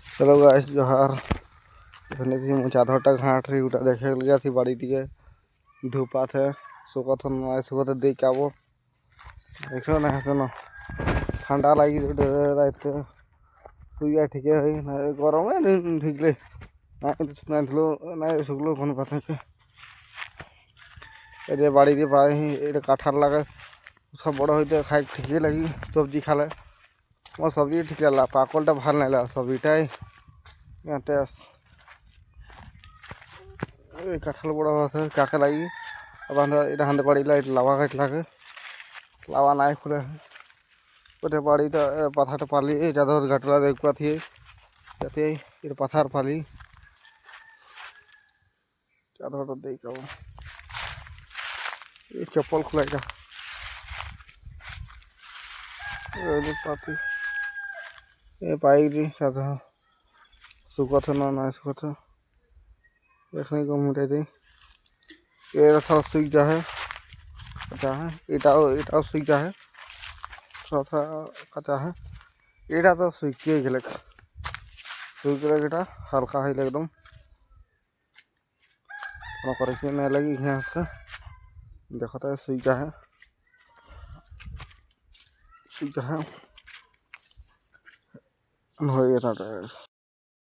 चलो गाइस जोहार चादरटा घाट रही उटा देखे जाती बाड़ी दिए धूपा थे सुखत सुखत देख के आबो देखो ना सुनो ठंडा लगी रात सुइया ठीक है गरम है ठीक ले ना शुक्लो कौन पता ये बाड़ी दिए पाए ये काठार लगे सब बड़ होते खाई ठीक लगी सब्जी खाले मोर सब्जी ठीक लगा पाकलटा ভাল नहीं लगा सब्जीटाई काठाल बड़ा है काके लगी अब এটা হাতে বাড়িলা এটা লাভা গাছ লাগে লাভা নাই খুলে ওটা বাড়িটা পাথাটা পালি এটা ধর ঘাটলা দেখবা থিয়ে যাতে এর পাথার পালি চাদরটা দেই কেমন এই চপ্পল খুলাই যা এই পাতি এই পাইরি সাথে सुखत ना सुखत देखने को मिले थे ये थोड़ा सूख जा है कच्चा है ईटा सूख जा है थोड़ा थोड़ा कच्चा है ईटा तो सूख गए हल्का है एकदम नहीं लगी यहाँ से देखता है सूख जा है हो गया था।